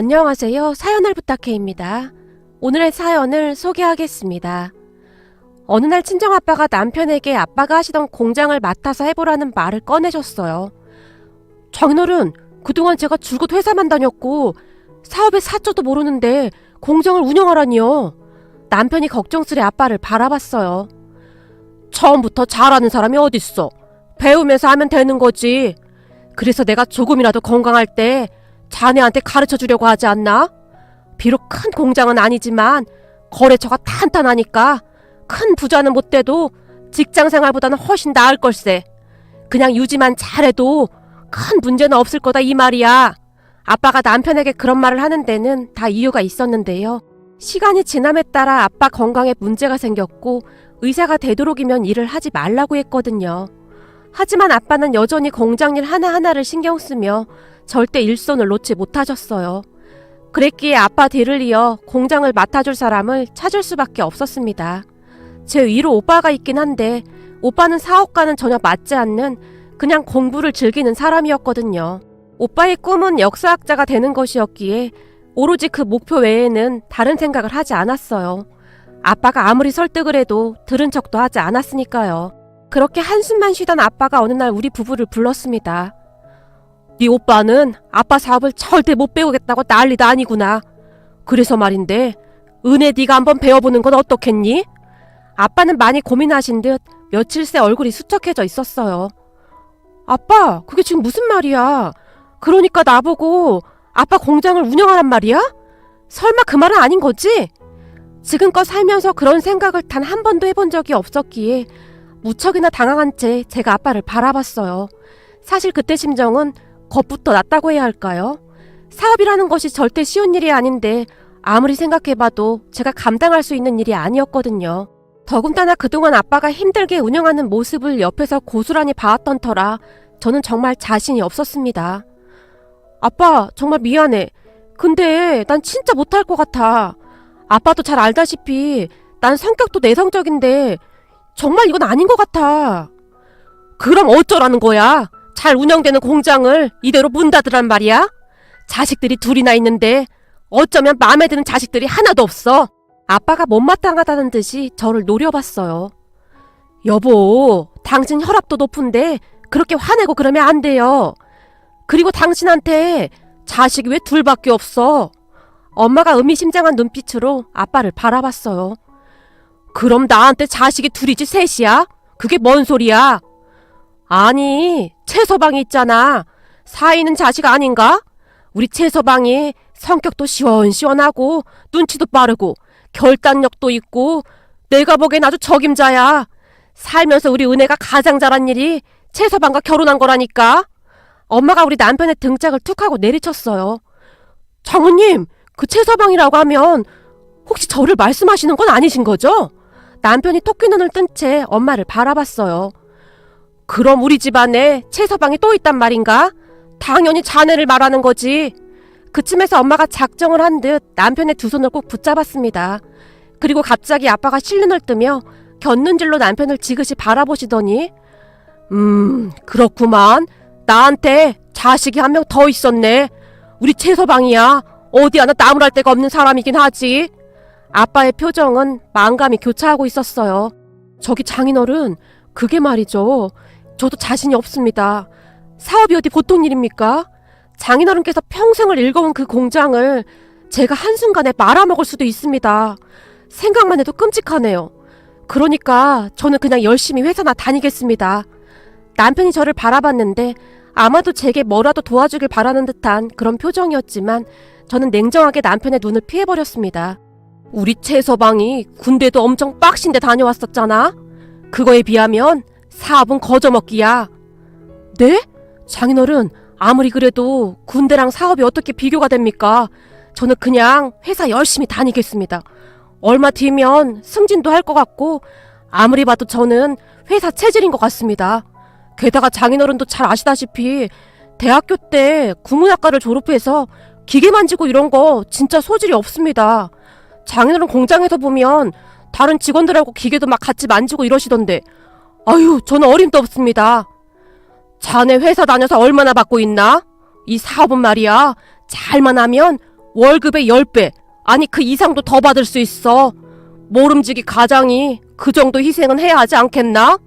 안녕하세요. 사연을 부탁해입니다. 오늘의 사연을 소개하겠습니다. 어느 날 친정아빠가 남편에게 아빠가 하시던 공장을 맡아서 해보라는 말을 꺼내셨어요. 장인어른, 그동안 제가 줄곧 회사만 다녔고 사업의 사조도 모르는데 공장을 운영하라니요. 남편이 걱정스레 아빠를 바라봤어요. 처음부터 잘하는 사람이 어딨어. 배우면서 하면 되는 거지. 그래서 내가 조금이라도 건강할 때 자네한테 가르쳐 주려고 하지 않나? 비록 큰 공장은 아니지만 거래처가 탄탄하니까 큰 부자는 못 돼도 직장 생활보다는 훨씬 나을 걸세. 그냥 유지만 잘해도 큰 문제는 없을 거다 이 말이야. 아빠가 남편에게 그런 말을 하는 데는 다 이유가 있었는데요. 시간이 지남에 따라 아빠 건강에 문제가 생겼고 의사가 되도록이면 일을 하지 말라고 했거든요. 하지만 아빠는 여전히 공장 일 하나하나를 신경 쓰며 절대 일손을 놓지 못하셨어요. 그랬기에 아빠 뒤를 이어 공장을 맡아줄 사람을 찾을 수밖에 없었습니다. 제 위로 오빠가 있긴 한데 오빠는 사업과는 전혀 맞지 않는 그냥 공부를 즐기는 사람이었거든요. 오빠의 꿈은 역사학자가 되는 것이었기에 오로지 그 목표 외에는 다른 생각을 하지 않았어요. 아빠가 아무리 설득을 해도 들은 척도 하지 않았으니까요. 그렇게 한숨만 쉬던 아빠가 어느 날 우리 부부를 불렀습니다. 네 오빠는 아빠 사업을 절대 못 배우겠다고 난리도 아니구나. 그래서 말인데 은혜 네가 한번 배워보는 건 어떻겠니? 아빠는 많이 고민하신 듯 며칠 새 얼굴이 수척해져 있었어요. 아빠, 그게 지금 무슨 말이야? 그러니까 나보고 아빠 공장을 운영하란 말이야? 설마 그 말은 아닌 거지? 지금껏 살면서 그런 생각을 단 한 번도 해본 적이 없었기에 무척이나 당황한 채 제가 아빠를 바라봤어요. 사실 그때 심정은 겁부터 났다고 해야 할까요? 사업이라는 것이 절대 쉬운 일이 아닌데 아무리 생각해봐도 제가 감당할 수 있는 일이 아니었거든요. 더군다나 그동안 아빠가 힘들게 운영하는 모습을 옆에서 고스란히 봐왔던 터라 저는 정말 자신이 없었습니다. 아빠, 정말 미안해. 근데 난 진짜 못할 것 같아. 아빠도 잘 알다시피 난 성격도 내성적인데 정말 이건 아닌 것 같아. 그럼 어쩌라는 거야? 잘 운영되는 공장을 이대로 문 닫으란 말이야? 자식들이 둘이나 있는데 어쩌면 마음에 드는 자식들이 하나도 없어. 아빠가 못마땅하다는 듯이 저를 노려봤어요. 여보, 당신 혈압도 높은데 그렇게 화내고 그러면 안 돼요. 그리고 당신한테 자식이 왜 둘밖에 없어? 엄마가 의미심장한 눈빛으로 아빠를 바라봤어요. 그럼 나한테 자식이 둘이지 셋이야? 그게 뭔 소리야? 아니, 최서방이 있잖아. 사이는 자식 아닌가? 우리 최서방이 성격도 시원시원하고 눈치도 빠르고 결단력도 있고 내가 보기엔 아주 적임자야. 살면서 우리 은혜가 가장 잘한 일이 최서방과 결혼한 거라니까. 엄마가 우리 남편의 등짝을 툭 하고 내리쳤어요. 장모님, 그 최서방이라고 하면 혹시 저를 말씀하시는 건 아니신 거죠? 남편이 토끼눈을 뜬 채 엄마를 바라봤어요. 그럼 우리 집안에 최서방이 또 있단 말인가? 당연히 자네를 말하는 거지. 그쯤에서 엄마가 작정을 한 듯 남편의 두 손을 꼭 붙잡았습니다. 그리고 갑자기 아빠가 실눈을 뜨며 곁눈질로 남편을 지그시 바라보시더니 그렇구만. 나한테 자식이 한 명 더 있었네. 우리 최서방이야. 어디 하나 나무랄 데가 없는 사람이긴 하지. 아빠의 표정은 만감이 교차하고 있었어요. 저기 장인어른, 그게 말이죠. 저도 자신이 없습니다. 사업이 어디 보통 일입니까? 장인어른께서 평생을 일궈온 그 공장을 제가 한순간에 말아먹을 수도 있습니다. 생각만 해도 끔찍하네요. 그러니까 저는 그냥 열심히 회사나 다니겠습니다. 남편이 저를 바라봤는데 아마도 제게 뭐라도 도와주길 바라는 듯한 그런 표정이었지만 저는 냉정하게 남편의 눈을 피해버렸습니다. 우리 최서방이 군대도 엄청 빡신데 다녀왔었잖아. 그거에 비하면 사업은 거저먹기야. 네? 장인어른, 아무리 그래도 군대랑 사업이 어떻게 비교가 됩니까? 저는 그냥 회사 열심히 다니겠습니다. 얼마 뒤면 승진도 할 것 같고 아무리 봐도 저는 회사 체질인 것 같습니다. 게다가 장인어른도 잘 아시다시피 대학교 때 국문학과를 졸업해서 기계 만지고 이런 거 진짜 소질이 없습니다. 장인어른 공장에서 보면 다른 직원들하고 기계도 막 같이 만지고 이러시던데 아유, 저는 어림도 없습니다. 자네 회사 다녀서 얼마나 받고 있나? 이 사업은 말이야, 잘만 하면 월급의 10배, 아니 그 이상도 더 받을 수 있어. 모름지기 가장이 그 정도 희생은 해야 하지 않겠나?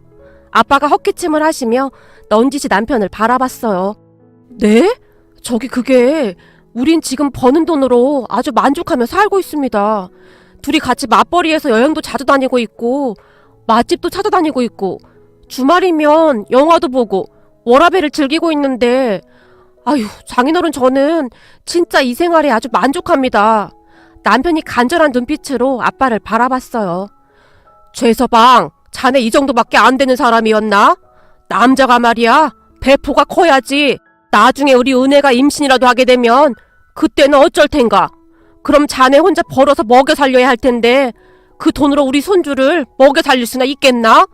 아빠가 헛기침을 하시며 넌지시 남편을 바라봤어요. 네? 그게 우린 지금 버는 돈으로 아주 만족하며 살고 있습니다. 둘이 같이 맞벌이해서 여행도 자주 다니고 있고 맛집도 찾아다니고 있고 주말이면 영화도 보고 워라밸을 즐기고 있는데 아유, 장인어른 저는 진짜 이 생활에 아주 만족합니다. 남편이 간절한 눈빛으로 아빠를 바라봤어요. 최서방, 자네 이 정도밖에 안 되는 사람이었나? 남자가 말이야, 배포가 커야지. 나중에 우리 은혜가 임신이라도 하게 되면 그때는 어쩔 텐가? 그럼 자네 혼자 벌어서 먹여 살려야 할 텐데 그 돈으로 우리 손주를 먹여 살릴 수나 있겠나?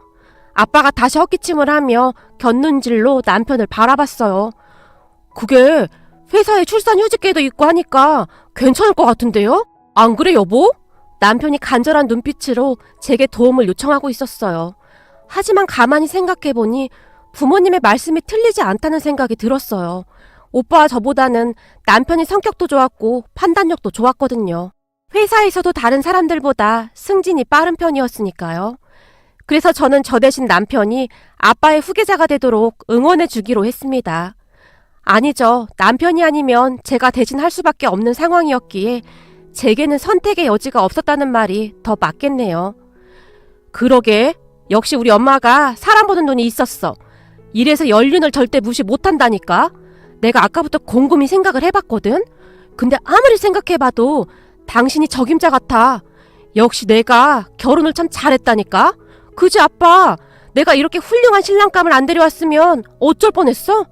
아빠가 다시 헛기침을 하며 곁눈질로 남편을 바라봤어요. 그게 회사에 출산휴직계도 있고 하니까 괜찮을 것 같은데요? 안 그래 여보? 남편이 간절한 눈빛으로 제게 도움을 요청하고 있었어요. 하지만 가만히 생각해보니 부모님의 말씀이 틀리지 않다는 생각이 들었어요. 오빠와 저보다는 남편이 성격도 좋았고 판단력도 좋았거든요. 회사에서도 다른 사람들보다 승진이 빠른 편이었으니까요. 그래서 저는 저 대신 남편이 아빠의 후계자가 되도록 응원해 주기로 했습니다. 아니죠. 남편이 아니면 제가 대신 할 수밖에 없는 상황이었기에 제게는 선택의 여지가 없었다는 말이 더 맞겠네요. 그러게, 역시 우리 엄마가 사람 보는 눈이 있었어. 이래서 연륜을 절대 무시 못한다니까. 내가 아까부터 곰곰이 생각을 해봤거든. 근데 아무리 생각해봐도 당신이 적임자 같아. 역시 내가 결혼을 참 잘했다니까. 그지 아빠? 내가 이렇게 훌륭한 신랑감을 안 데려왔으면 어쩔 뻔했어?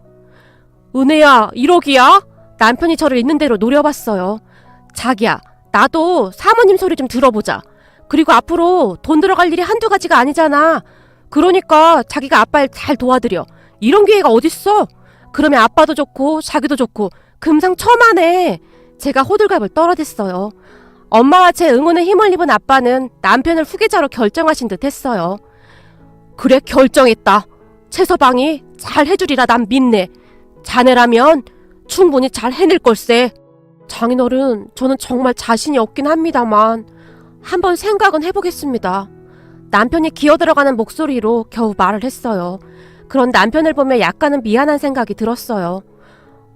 은혜야, 1억이야? 남편이 저를 있는 대로 노려봤어요. 자기야, 나도 사모님 소리 좀 들어보자. 그리고 앞으로 돈 들어갈 일이 한두 가지가 아니잖아. 그러니까 자기가 아빠를 잘 도와드려. 이런 기회가 어딨어? 그러면 아빠도 좋고 자기도 좋고 금상첨화네. 제가 호들갑을 떨어댔어요. 엄마와 제 응원에 힘을 입은 아빠는 남편을 후계자로 결정하신 듯 했어요. 그래, 결정했다. 최서방이 잘 해주리라 난 믿네. 자네라면 충분히 잘 해낼 걸세. 장인어른, 저는 정말 자신이 없긴 합니다만 한번 생각은 해보겠습니다. 남편이 기어들어가는 목소리로 겨우 말을 했어요. 그런 남편을 보며 약간은 미안한 생각이 들었어요.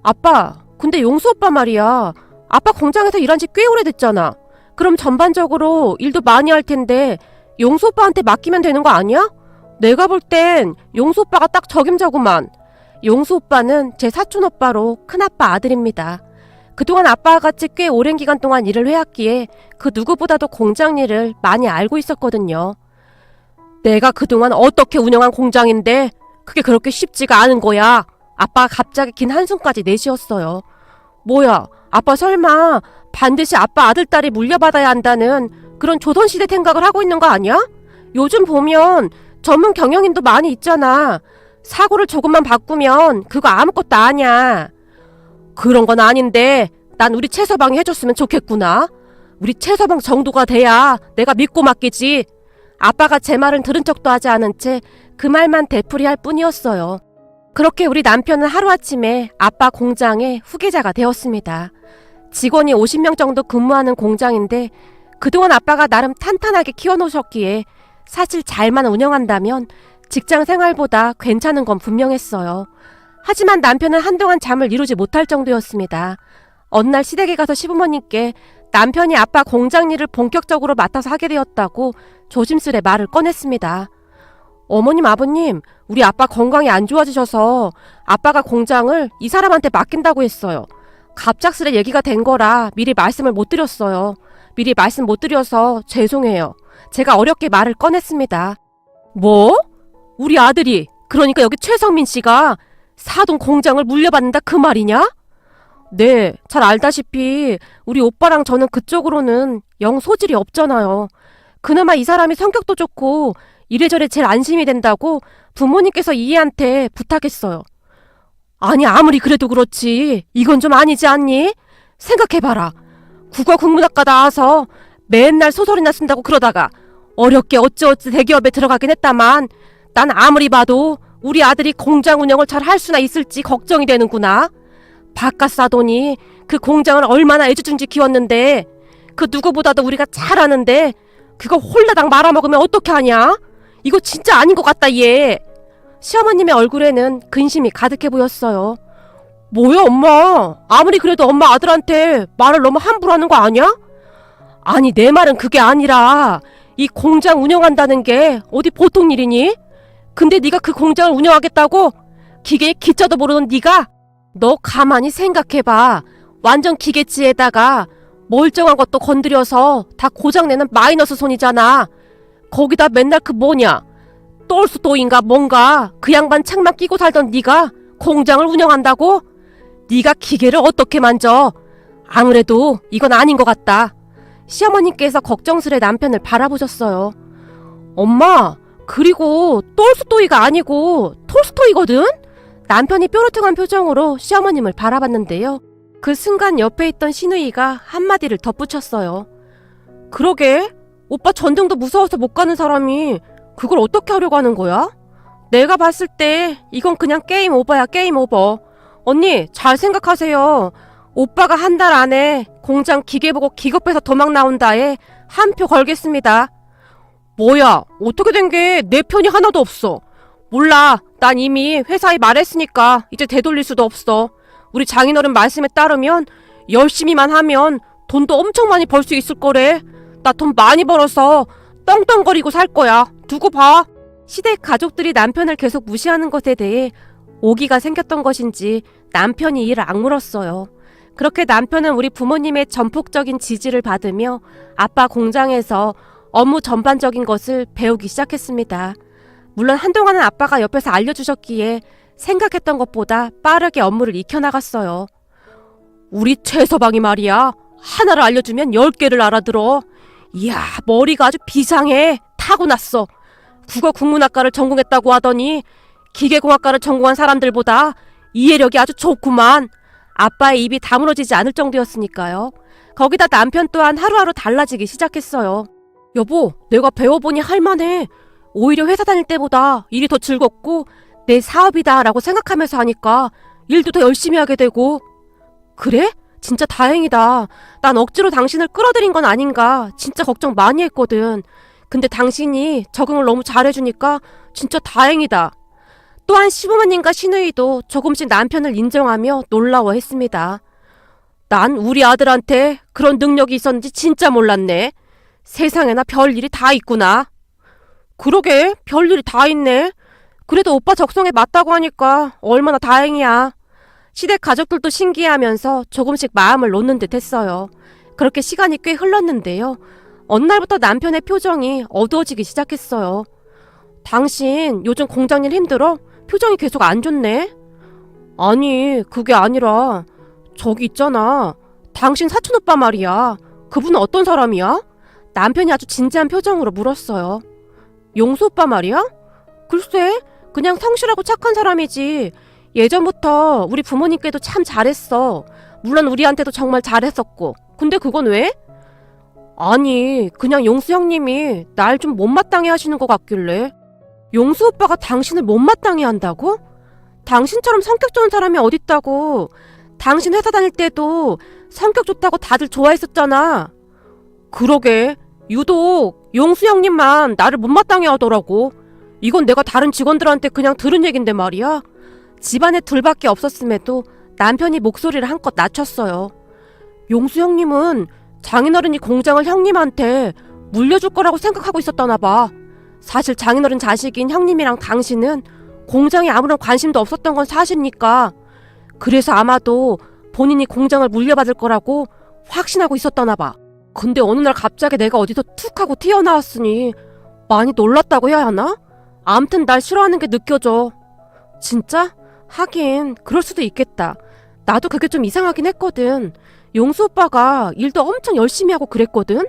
아빠, 근데 용수 오빠 말이야. 아빠 공장에서 일한 지 꽤 오래됐잖아. 그럼 전반적으로 일도 많이 할 텐데 용수 오빠한테 맡기면 되는 거 아니야? 내가 볼 땐 용수 오빠가 딱 적임자구만. 용수 오빠는 제 사촌 오빠로 큰아빠 아들입니다. 그동안 아빠와 같이 꽤 오랜 기간 동안 일을 해왔기에 그 누구보다도 공장 일을 많이 알고 있었거든요. 내가 그동안 어떻게 운영한 공장인데 그게 그렇게 쉽지가 않은 거야. 아빠가 갑자기 긴 한숨까지 내쉬었어요. 뭐야, 아빠 설마 반드시 아빠 아들딸이 물려받아야 한다는 그런 조선시대 생각을 하고 있는 거 아니야? 요즘 보면 전문 경영인도 많이 있잖아. 사고를 조금만 바꾸면 그거 아무것도 아냐. 그런 건 아닌데 난 우리 최서방이 해줬으면 좋겠구나. 우리 최서방 정도가 돼야 내가 믿고 맡기지. 아빠가 제 말은 들은 척도 하지 않은 채 그 말만 되풀이할 뿐이었어요. 그렇게 우리 남편은 하루아침에 아빠 공장의 후계자가 되었습니다. 직원이 50명 정도 근무하는 공장인데 그동안 아빠가 나름 탄탄하게 키워놓으셨기에 사실 잘만 운영한다면 직장 생활보다 괜찮은 건 분명했어요. 하지만 남편은 한동안 잠을 이루지 못할 정도였습니다. 어느 날 시댁에 가서 시부모님께 남편이 아빠 공장 일을 본격적으로 맡아서 하게 되었다고 조심스레 말을 꺼냈습니다. 어머님, 아버님, 우리 아빠 건강이 안 좋아지셔서 아빠가 공장을 이 사람한테 맡긴다고 했어요. 갑작스레 얘기가 된 거라 미리 말씀을 못 드렸어요. 미리 말씀 못 드려서 죄송해요. 제가 어렵게 말을 꺼냈습니다. 뭐? 우리 아들이, 그러니까 여기 최성민 씨가 사돈 공장을 물려받는다 그 말이냐? 네, 잘 알다시피 우리 오빠랑 저는 그쪽으로는 영 소질이 없잖아요. 그나마 이 사람이 성격도 좋고 이래저래 제일 안심이 된다고 부모님께서 이해한테 부탁했어요. 아니, 아무리 그래도 그렇지 이건 좀 아니지 않니? 생각해봐라. 국어 국문학과 나와서 맨날 소설이나 쓴다고 그러다가 어렵게 어찌어찌 대기업에 들어가긴 했다만 난 아무리 봐도 우리 아들이 공장 운영을 잘 할 수나 있을지 걱정이 되는구나. 바깥 싸더니 그 공장을 얼마나 애지중지 키웠는데 그 누구보다도 우리가 잘 아는데 그거 홀라당 말아먹으면 어떻게 하냐? 이거 진짜 아닌 것 같다 얘. 시어머님의 얼굴에는 근심이 가득해 보였어요. 뭐야 엄마, 아무리 그래도 엄마 아들한테 말을 너무 함부로 하는 거 아니야? 아니 내 말은 그게 아니라 이 공장 운영한다는 게 어디 보통 일이니? 근데 네가 그 공장을 운영하겠다고? 기계에 기자도 모르는 네가? 너 가만히 생각해봐. 완전 기계치에다가 멀쩡한 것도 건드려서 다 고장내는 마이너스 손이잖아. 거기다 맨날 그 뭐냐 똘스도인가 뭔가 그 양반 책만 끼고 살던 네가 공장을 운영한다고? 네가 기계를 어떻게 만져? 아무래도 이건 아닌 것 같다. 시어머님께서 걱정스레 남편을 바라보셨어요. 엄마, 그리고 똘스토이가 아니고 톨스토이거든? 남편이 뾰루퉁한 표정으로 시어머님을 바라봤는데요. 그 순간 옆에 있던 시누이가 한마디를 덧붙였어요. 그러게, 오빠 전등도 무서워서 못 가는 사람이 그걸 어떻게 하려고 하는 거야? 내가 봤을 때 이건 그냥 게임 오버야, 게임 오버. 언니, 잘 생각하세요. 오빠가 한 달 안에 공장 기계 보고 기겁해서 도망 나온다에 한 표 걸겠습니다. 뭐야, 어떻게 된 게 내 편이 하나도 없어. 몰라, 난 이미 회사에 말했으니까 이제 되돌릴 수도 없어. 우리 장인어른 말씀에 따르면 열심히만 하면 돈도 엄청 많이 벌 수 있을 거래. 나 돈 많이 벌어서 떵떵거리고 살 거야. 두고 봐. 시댁 가족들이 남편을 계속 무시하는 것에 대해 오기가 생겼던 것인지 남편이 이를 악물었어요. 그렇게 남편은 우리 부모님의 전폭적인 지지를 받으며 아빠 공장에서 업무 전반적인 것을 배우기 시작했습니다. 물론 한동안은 아빠가 옆에서 알려주셨기에 생각했던 것보다 빠르게 업무를 익혀나갔어요. 우리 최서방이 말이야. 하나를 알려주면 10개를 알아들어. 이야, 머리가 아주 비상해. 타고났어. 국어 국문학과를 전공했다고 하더니 기계공학과를 전공한 사람들보다 이해력이 아주 좋구만. 아빠의 입이 다물어지지 않을 정도였으니까요. 거기다 남편 또한 하루하루 달라지기 시작했어요. 여보, 내가 배워보니 할만해. 오히려 회사 다닐 때보다 일이 더 즐겁고 내 사업이다 라고 생각하면서 하니까 일도 더 열심히 하게 되고. 그래? 진짜 다행이다. 난 억지로 당신을 끌어들인 건 아닌가 진짜 걱정 많이 했거든. 근데 당신이 적응을 너무 잘해주니까 진짜 다행이다. 또한 시부모님과 시누이도 조금씩 남편을 인정하며 놀라워했습니다. 난 우리 아들한테 그런 능력이 있었는지 진짜 몰랐네. 세상에나 별일이 다 있구나. 그러게, 별일이 다 있네. 그래도 오빠 적성에 맞다고 하니까 얼마나 다행이야. 시댁 가족들도 신기해하면서 조금씩 마음을 놓는 듯 했어요. 그렇게 시간이 꽤 흘렀는데요. 어느 날부터 남편의 표정이 어두워지기 시작했어요. 당신 요즘 공장일 힘들어? 표정이 계속 안 좋네? 아니, 그게 아니라 저기 있잖아. 당신 사촌오빠 말이야. 그분은 어떤 사람이야? 남편이 아주 진지한 표정으로 물었어요. 용수 오빠 말이야? 글쎄, 그냥 성실하고 착한 사람이지. 예전부터 우리 부모님께도 참 잘했어. 물론 우리한테도 정말 잘했었고. 근데 그건 왜? 아니, 그냥 용수 형님이 날 좀 못마땅해 하시는 것 같길래. 용수 오빠가 당신을 못마땅해 한다고? 당신처럼 성격 좋은 사람이 어딨다고. 당신 회사 다닐 때도 성격 좋다고 다들 좋아했었잖아. 그러게, 유독 용수 형님만 나를 못마땅해 하더라고. 이건 내가 다른 직원들한테 그냥 들은 얘긴데 말이야. 집안에 둘밖에 없었음에도 남편이 목소리를 한껏 낮췄어요. 용수 형님은 장인어른이 공장을 형님한테 물려줄 거라고 생각하고 있었다나 봐. 사실 장인어른 자식인 형님이랑 당신은 공장에 아무런 관심도 없었던 건 사실이니까. 그래서 아마도 본인이 공장을 물려받을 거라고 확신하고 있었다나 봐. 근데 어느 날 갑자기 내가 어디서 툭 하고 튀어나왔으니 많이 놀랐다고 해야 하나? 암튼 날 싫어하는 게 느껴져. 진짜? 하긴 그럴 수도 있겠다. 나도 그게 좀 이상하긴 했거든. 용수 오빠가 일도 엄청 열심히 하고 그랬거든.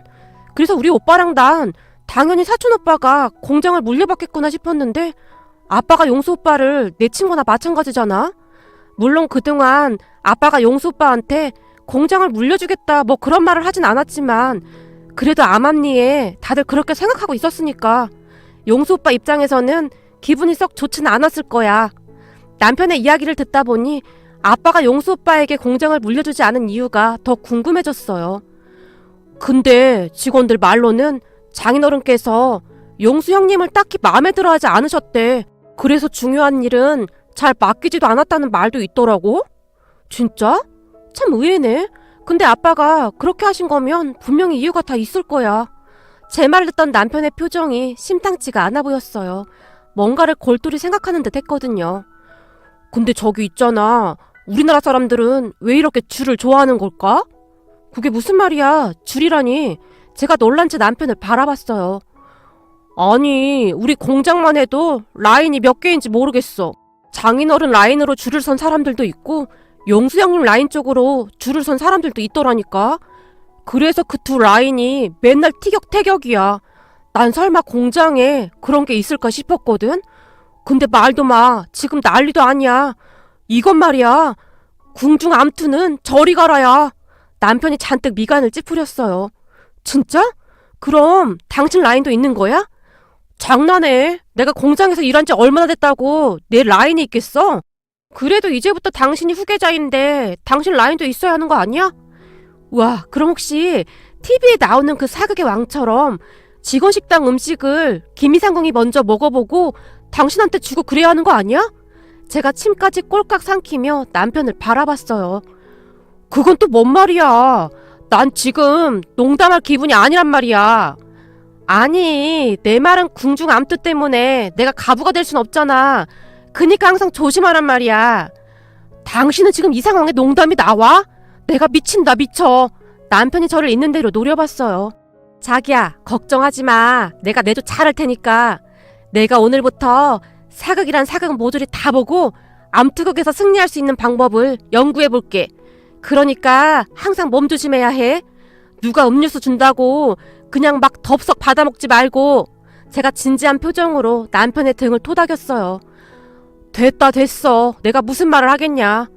그래서 우리 오빠랑 난 당연히 사촌 오빠가 공장을 물려받겠구나 싶었는데 아빠가 용수 오빠를 내친 거나 마찬가지잖아. 물론 그동안 아빠가 용수 오빠한테 공장을 물려주겠다 뭐 그런 말을 하진 않았지만 그래도 암암리에 다들 그렇게 생각하고 있었으니까 용수 오빠 입장에서는 기분이 썩 좋지는 않았을 거야. 남편의 이야기를 듣다 보니 아빠가 용수 오빠에게 공장을 물려주지 않은 이유가 더 궁금해졌어요. 근데 직원들 말로는 장인어른께서 용수 형님을 딱히 마음에 들어하지 않으셨대. 그래서 중요한 일은 잘 맡기지도 않았다는 말도 있더라고. 진짜? 참 의외네. 근데 아빠가 그렇게 하신 거면 분명히 이유가 다 있을 거야. 제 말을 듣던 남편의 표정이 심상치가 않아 보였어요. 뭔가를 골똘히 생각하는 듯 했거든요. 근데 저기 있잖아. 우리나라 사람들은 왜 이렇게 귤을 좋아하는 걸까? 그게 무슨 말이야? 귤이라니. 제가 놀란 채 남편을 바라봤어요. 아니, 우리 공장만 해도 라인이 몇 개인지 모르겠어. 장인어른 라인으로 줄을 선 사람들도 있고 용수 형님 라인 쪽으로 줄을 선 사람들도 있더라니까. 그래서 그 두 라인이 맨날 티격태격이야. 난 설마 공장에 그런 게 있을까 싶었거든. 근데 말도 마. 지금 난리도 아니야. 이것 말이야. 궁중 암투는 저리 가라야. 남편이 잔뜩 미간을 찌푸렸어요. 진짜? 그럼 당신 라인도 있는 거야? 장난해. 내가 공장에서 일한 지 얼마나 됐다고 내 라인이 있겠어? 그래도 이제부터 당신이 후계자인데 당신 라인도 있어야 하는 거 아니야? 와, 그럼 혹시 TV에 나오는 그 사극의 왕처럼 직원 식당 음식을 김이상궁이 먼저 먹어보고 당신한테 주고 그래야 하는 거 아니야? 제가 침까지 꼴깍 삼키며 남편을 바라봤어요. 그건 또 뭔 말이야. 난 지금 농담할 기분이 아니란 말이야. 아니, 내 말은 궁중 암투 때문에 내가 가부가 될 순 없잖아. 그니까 항상 조심하란 말이야. 당신은 지금 이 상황에 농담이 나와? 내가 미친다 미쳐. 남편이 저를 있는 대로 노려봤어요. 자기야, 걱정하지 마. 내가 내조 잘할 테니까. 내가 오늘부터 사극이란 사극 모조리 다 보고 암투극에서 승리할 수 있는 방법을 연구해볼게. 그러니까 항상 몸조심해야 해. 누가 음료수 준다고 그냥 막 덥석 받아먹지 말고. 제가 진지한 표정으로 남편의 등을 토닥였어요. 됐다 됐어. 내가 무슨 말을 하겠냐.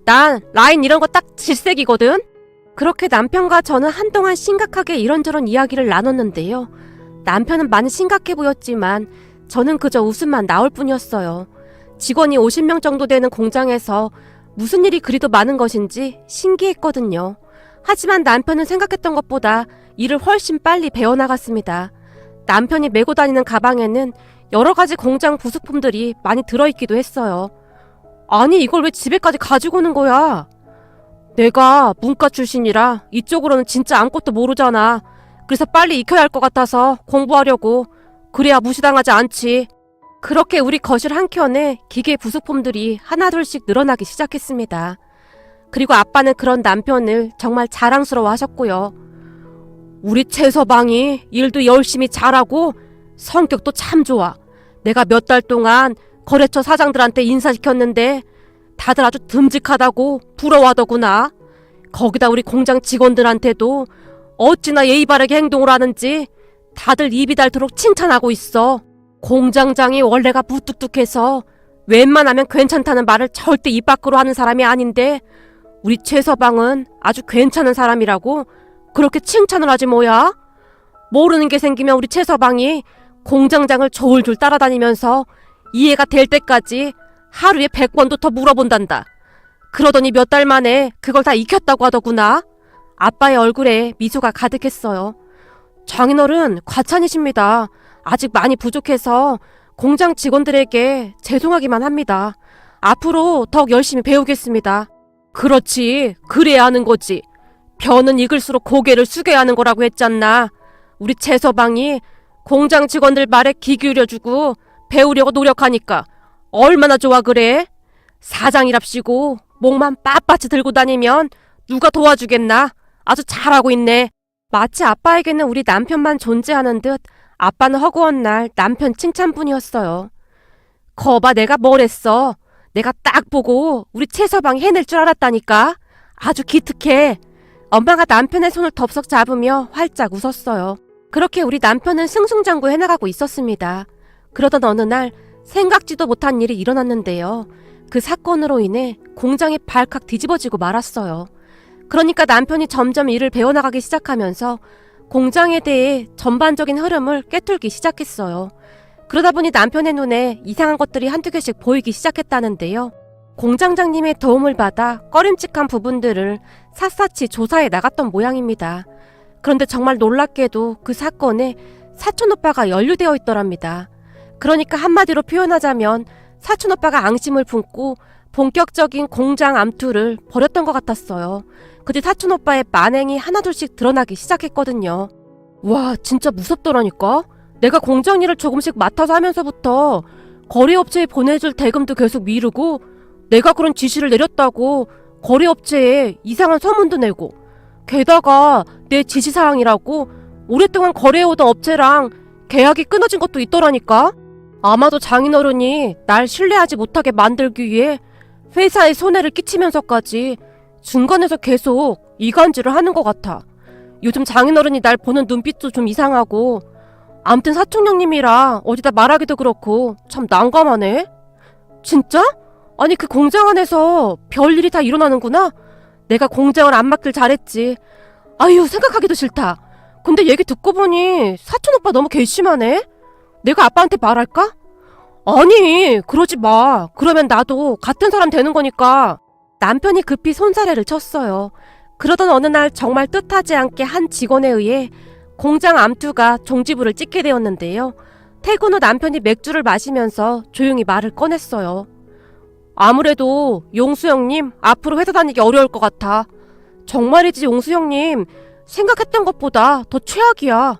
난 라인 이런 거 딱 질색이거든. 그렇게 남편과 저는 한동안 심각하게 이런저런 이야기를 나눴는데요. 남편은 많이 심각해 보였지만 저는 그저 웃음만 나올 뿐이었어요. 직원이 50명 정도 되는 공장에서 무슨 일이 그리도 많은 것인지 신기했거든요. 하지만 남편은 생각했던 것보다 일을 훨씬 빨리 배워나갔습니다. 남편이 메고 다니는 가방에는 여러 가지 공장 부속품들이 많이 들어있기도 했어요. 아니, 이걸 왜 집에까지 가지고 오는 거야? 내가 문과 출신이라 이쪽으로는 진짜 아무것도 모르잖아. 그래서 빨리 익혀야 할 것 같아서 공부하려고. 그래야 무시당하지 않지. 그렇게 우리 거실 한켠에 기계 부속품들이 하나둘씩 늘어나기 시작했습니다. 그리고 아빠는 그런 남편을 정말 자랑스러워 하셨고요. 우리 최서방이 일도 열심히 잘하고 성격도 참 좋아. 내가 몇 달 동안 거래처 사장들한테 인사시켰는데 다들 아주 듬직하다고 부러워하더구나. 거기다 우리 공장 직원들한테도 어찌나 예의 바르게 행동을 하는지 다들 입이 닳도록 칭찬하고 있어. 공장장이 원래가 무뚝뚝해서 웬만하면 괜찮다는 말을 절대 입 밖으로 하는 사람이 아닌데 우리 최서방은 아주 괜찮은 사람이라고 그렇게 칭찬을 하지 뭐야? 모르는 게 생기면 우리 최서방이 공장장을 졸졸 따라다니면서 이해가 될 때까지 하루에 100번도 더 물어본단다. 그러더니 몇 달 만에 그걸 다 익혔다고 하더구나. 아빠의 얼굴에 미소가 가득했어요. 장인어른 과찬이십니다. 아직 많이 부족해서 공장 직원들에게 죄송하기만 합니다. 앞으로 더욱 열심히 배우겠습니다. 그렇지, 그래야 하는 거지. 벼는 익을수록 고개를 숙여야 하는 거라고 했잖나. 우리 최서방이 공장 직원들 말에 귀 기울여주고 배우려고 노력하니까 얼마나 좋아 그래? 사장이랍시고 목만 빳빳이 들고 다니면 누가 도와주겠나? 아주 잘하고 있네. 마치 아빠에게는 우리 남편만 존재하는 듯 아빠는 허구한 날 남편 칭찬뿐이었어요. 거봐, 내가 뭘 했어. 내가 딱 보고 우리 최서방이 해낼 줄 알았다니까. 아주 기특해. 엄마가 남편의 손을 덥석 잡으며 활짝 웃었어요. 그렇게 우리 남편은 승승장구 해나가고 있었습니다. 그러던 어느 날 생각지도 못한 일이 일어났는데요. 그 사건으로 인해 공장이 발칵 뒤집어지고 말았어요. 그러니까 남편이 점점 일을 배워나가기 시작하면서 공장에 대해 전반적인 흐름을 꿰뚫기 시작했어요. 그러다 보니 남편의 눈에 이상한 것들이 한두 개씩 보이기 시작했다는데요. 공장장님의 도움을 받아 꺼림칙한 부분들을 샅샅이 조사해 나갔던 모양입니다. 그런데 정말 놀랍게도 그 사건에 사촌오빠가 연루되어 있더랍니다. 그러니까 한마디로 표현하자면 사촌오빠가 앙심을 품고 본격적인 공장 암투를 벌였던 것 같았어요. 그때 사촌오빠의 만행이 하나둘씩 드러나기 시작했거든요. 와, 진짜 무섭더라니까? 내가 공장 일을 조금씩 맡아서 하면서부터 거래업체에 보내줄 대금도 계속 미루고 내가 그런 지시를 내렸다고 거래업체에 이상한 소문도 내고 게다가 내 지시사항이라고 오랫동안 거래해오던 업체랑 계약이 끊어진 것도 있더라니까? 아마도 장인어른이 날 신뢰하지 못하게 만들기 위해 회사에 손해를 끼치면서까지 중간에서 계속 이간질을 하는 것 같아. 요즘 장인어른이 날 보는 눈빛도 좀 이상하고 암튼 사촌형님이라 어디다 말하기도 그렇고 참 난감하네. 진짜? 아니 그 공장 안에서 별일이 다 일어나는구나? 내가 공장을 안 맡길 잘했지. 아유 생각하기도 싫다. 근데 얘기 듣고 보니 사촌오빠 너무 괘씸하네? 내가 아빠한테 말할까? 아니 그러지 마. 그러면 나도 같은 사람 되는 거니까. 남편이 급히 손사래를 쳤어요. 그러던 어느 날 정말 뜻하지 않게 한 직원에 의해 공장 암투가 종지부를 찍게 되었는데요. 퇴근 후 남편이 맥주를 마시면서 조용히 말을 꺼냈어요. 아무래도 용수 형님 앞으로 회사 다니기 어려울 것 같아. 정말이지 용수 형님 생각했던 것보다 더 최악이야.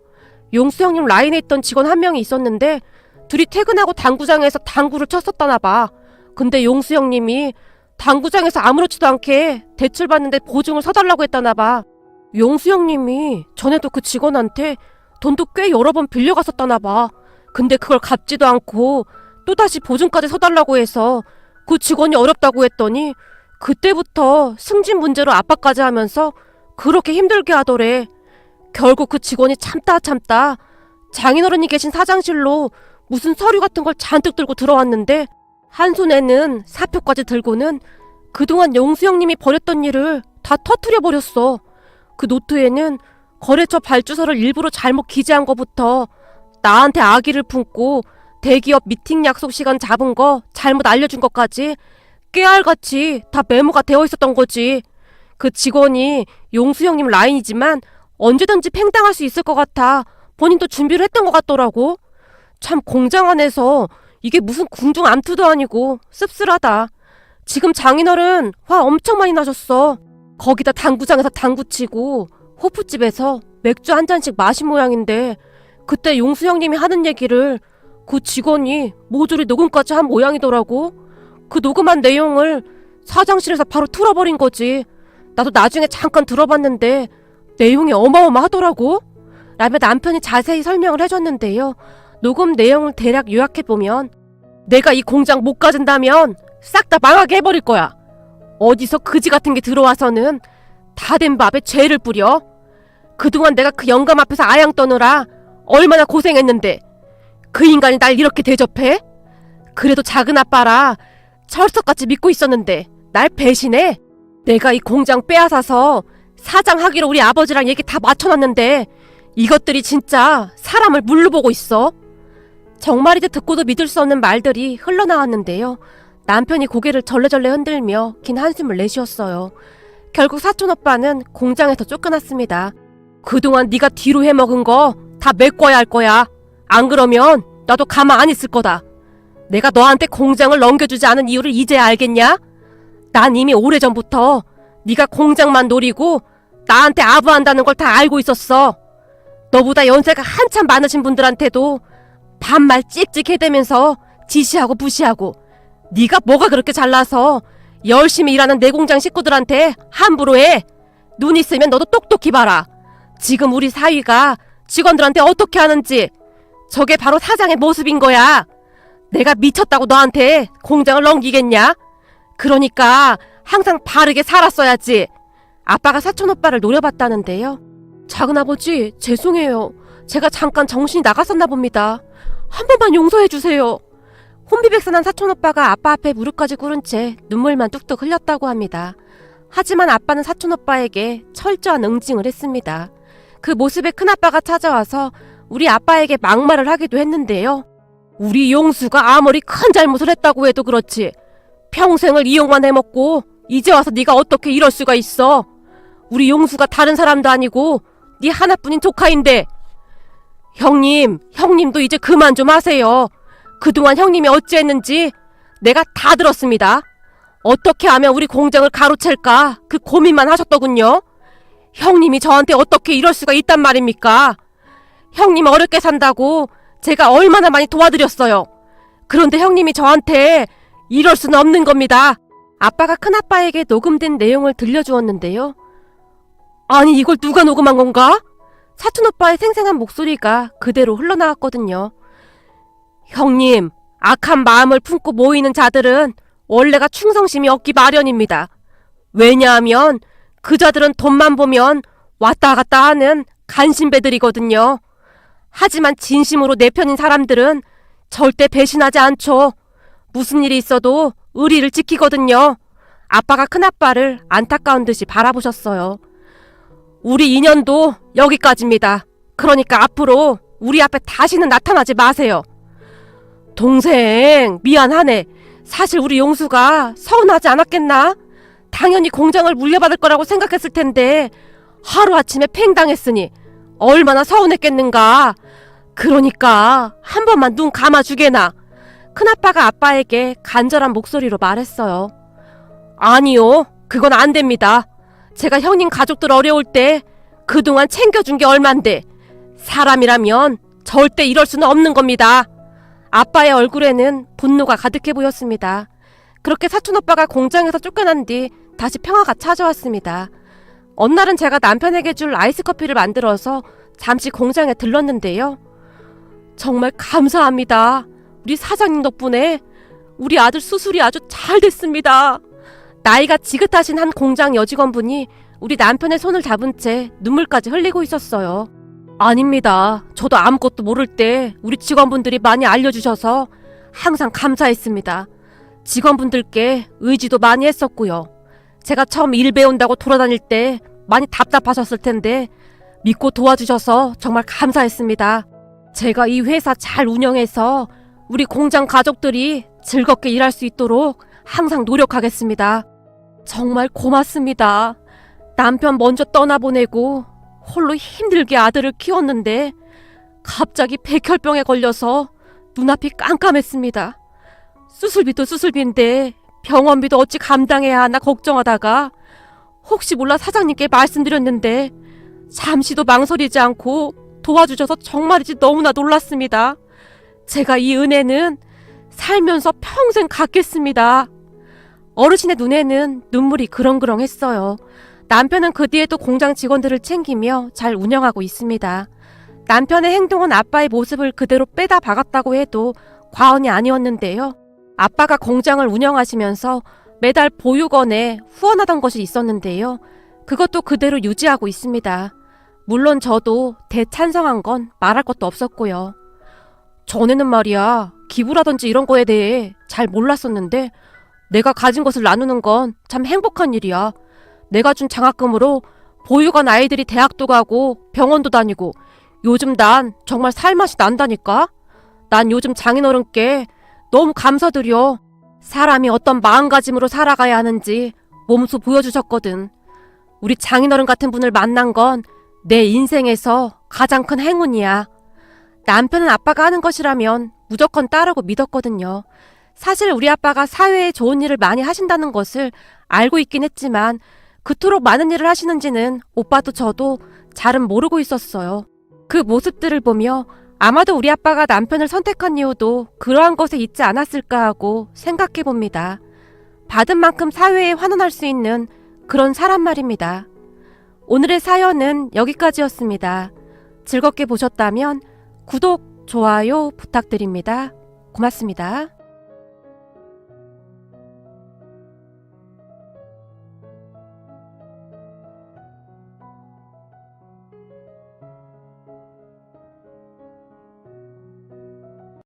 용수 형님 라인에 있던 직원 한 명이 있었는데 둘이 퇴근하고 당구장에서 당구를 쳤었다나 봐. 근데 용수 형님이 당구장에서 아무렇지도 않게 대출받는데 보증을 서달라고 했다나 봐. 용수 형님이 전에도 그 직원한테 돈도 꽤 여러 번 빌려갔었다나 봐. 근데 그걸 갚지도 않고 또다시 보증까지 서달라고 해서 그 직원이 어렵다고 했더니 그때부터 승진 문제로 압박까지 하면서 그렇게 힘들게 하더래. 결국 그 직원이 참다 장인어른이 계신 사장실로 무슨 서류 같은 걸 잔뜩 들고 들어왔는데 한 손에는 사표까지 들고는 그동안 용수 형님이 벌였던 일을 다 터트려버렸어. 그 노트에는 거래처 발주서를 일부러 잘못 기재한 거부터 나한테 악의를 품고 대기업 미팅 약속 시간 잡은 거 잘못 알려준 것까지 깨알같이 다 메모가 되어 있었던 거지. 그 직원이 용수 형님 라인이지만 언제든지 팽당할 수 있을 것 같아 본인도 준비를 했던 것 같더라고. 참 공장 안에서 이게 무슨 궁중 암투도 아니고 씁쓸하다. 지금 장인어른 화 엄청 많이 나셨어. 거기다 당구장에서 당구 치고 호프집에서 맥주 한 잔씩 마신 모양인데 그때 용수 형님이 하는 얘기를 그 직원이 모조리 녹음까지 한 모양이더라고. 그 녹음한 내용을 사장실에서 바로 틀어버린 거지. 나도 나중에 잠깐 들어봤는데 내용이 어마어마하더라고. 라며 남편이 자세히 설명을 해줬는데요. 녹음 내용을 대략 요약해보면 내가 이 공장 못 가진다면 싹 다 망하게 해버릴 거야. 어디서 그지 같은 게 들어와서는 다 된 밥에 죄를 뿌려. 그동안 내가 그 영감 앞에서 아양 떠느라 얼마나 고생했는데 그 인간이 날 이렇게 대접해? 그래도 작은 아빠라 철석같이 믿고 있었는데 날 배신해? 내가 이 공장 빼앗아서 사장하기로 우리 아버지랑 얘기 다 맞춰놨는데 이것들이 진짜 사람을 물로 보고 있어. 정말이지 듣고도 믿을 수 없는 말들이 흘러나왔는데요. 남편이 고개를 절레절레 흔들며 긴 한숨을 내쉬었어요. 결국 사촌오빠는 공장에서 쫓겨났습니다. 그동안 네가 뒤로 해먹은 거 다 메꿔야 할 거야. 안 그러면 나도 가만 안 있을 거다. 내가 너한테 공장을 넘겨주지 않은 이유를 이제야 알겠냐? 난 이미 오래전부터 네가 공장만 노리고 나한테 아부한다는 걸 다 알고 있었어. 너보다 연세가 한참 많으신 분들한테도 반말 찍찍 해대면서 지시하고 무시하고 네가 뭐가 그렇게 잘나서 열심히 일하는 내 공장 식구들한테 함부로 해. 눈 있으면 너도 똑똑히 봐라. 지금 우리 사위가 직원들한테 어떻게 하는지 저게 바로 사장의 모습인 거야. 내가 미쳤다고 너한테 공장을 넘기겠냐? 그러니까 항상 바르게 살았어야지. 아빠가 사촌오빠를 노려봤다는데요. 작은아버지 죄송해요. 제가 잠깐 정신이 나갔었나 봅니다. 한 번만 용서해주세요. 혼비백산한 사촌오빠가 아빠 앞에 무릎까지 꿇은 채 눈물만 뚝뚝 흘렸다고 합니다. 하지만 아빠는 사촌오빠에게 철저한 응징을 했습니다. 그 모습에 큰아빠가 찾아와서 우리 아빠에게 막말을 하기도 했는데요. 우리 용수가 아무리 큰 잘못을 했다고 해도 그렇지 평생을 이용만 해먹고 이제 와서 네가 어떻게 이럴 수가 있어. 우리 용수가 다른 사람도 아니고 네 하나뿐인 조카인데. 형님도 이제 그만 좀 하세요. 그동안 형님이 어찌했는지 내가 다 들었습니다. 어떻게 하면 우리 공장을 가로챌까 그 고민만 하셨더군요. 형님이 저한테 어떻게 이럴 수가 있단 말입니까? 형님 어렵게 산다고 제가 얼마나 많이 도와드렸어요. 그런데 형님이 저한테 이럴 수는 없는 겁니다. 아빠가 큰아빠에게 녹음된 내용을 들려주었는데요. 아니, 이걸 누가 녹음한 건가? 사촌오빠의 생생한 목소리가 그대로 흘러나왔거든요. 형님, 악한 마음을 품고 모이는 자들은 원래가 충성심이 없기 마련입니다. 왜냐하면 그 자들은 돈만 보면 왔다 갔다 하는 간신배들이거든요. 하지만 진심으로 내 편인 사람들은 절대 배신하지 않죠. 무슨 일이 있어도 의리를 지키거든요. 아빠가 큰아빠를 안타까운 듯이 바라보셨어요. 우리 인연도 여기까지입니다. 그러니까 앞으로 우리 앞에 다시는 나타나지 마세요. 동생, 미안하네. 사실 우리 용수가 서운하지 않았겠나? 당연히 공장을 물려받을 거라고 생각했을 텐데 하루아침에 팽당했으니 얼마나 서운했겠는가. 그러니까 한 번만 눈 감아주게나. 큰아빠가 아빠에게 간절한 목소리로 말했어요. 아니요, 그건 안 됩니다. 제가 형님 가족들 어려울 때 그동안 챙겨준 게 얼만데 사람이라면 절대 이럴 수는 없는 겁니다. 아빠의 얼굴에는 분노가 가득해 보였습니다. 그렇게 사촌오빠가 공장에서 쫓겨난 뒤 다시 평화가 찾아왔습니다. 어느 날은 제가 남편에게 줄 아이스커피를 만들어서 잠시 공장에 들렀는데요. 정말 감사합니다. 우리 사장님 덕분에 우리 아들 수술이 아주 잘 됐습니다. 나이가 지긋하신 한 공장 여직원분이 우리 남편의 손을 잡은 채 눈물까지 흘리고 있었어요. 아닙니다. 저도 아무것도 모를 때 우리 직원분들이 많이 알려주셔서 항상 감사했습니다. 직원분들께 의지도 많이 했었고요. 제가 처음 일 배운다고 돌아다닐 때 많이 답답하셨을 텐데 믿고 도와주셔서 정말 감사했습니다. 제가 이 회사 잘 운영해서 우리 공장 가족들이 즐겁게 일할 수 있도록 항상 노력하겠습니다. 정말 고맙습니다. 남편 먼저 떠나보내고 홀로 힘들게 아들을 키웠는데 갑자기 백혈병에 걸려서 눈앞이 깜깜했습니다. 수술비도 수술비인데 병원비도 어찌 감당해야 하나 걱정하다가 혹시 몰라 사장님께 말씀드렸는데 잠시도 망설이지 않고 도와주셔서 정말이지 너무나 놀랐습니다. 제가 이 은혜는 살면서 평생 갚겠습니다. 어르신의 눈에는 눈물이 그렁그렁했어요. 남편은 그 뒤에도 공장 직원들을 챙기며 잘 운영하고 있습니다. 남편의 행동은 아빠의 모습을 그대로 빼다 박았다고 해도 과언이 아니었는데요. 아빠가 공장을 운영하시면서 매달 보육원에 후원하던 것이 있었는데요. 그것도 그대로 유지하고 있습니다. 물론 저도 대찬성한 건 말할 것도 없었고요. 전에는 말이야, 기부라든지 이런 거에 대해 잘 몰랐었는데 내가 가진 것을 나누는 건 참 행복한 일이야. 내가 준 장학금으로 보육원 아이들이 대학도 가고 병원도 다니고 요즘 난 정말 살맛이 난다니까? 난 요즘 장인어른께 너무 감사드려. 사람이 어떤 마음가짐으로 살아가야 하는지 몸소 보여주셨거든. 우리 장인어른 같은 분을 만난 건 내 인생에서 가장 큰 행운이야. 남편은 아빠가 하는 것이라면 무조건 따르고 믿었거든요. 사실 우리 아빠가 사회에 좋은 일을 많이 하신다는 것을 알고 있긴 했지만 그토록 많은 일을 하시는지는 오빠도 저도 잘은 모르고 있었어요. 그 모습들을 보며 아마도 우리 아빠가 남편을 선택한 이유도 그러한 것에 있지 않았을까 하고 생각해 봅니다. 받은 만큼 사회에 환원할 수 있는 그런 사람 말입니다. 오늘의 사연은 여기까지였습니다. 즐겁게 보셨다면 구독, 좋아요 부탁드립니다. 고맙습니다.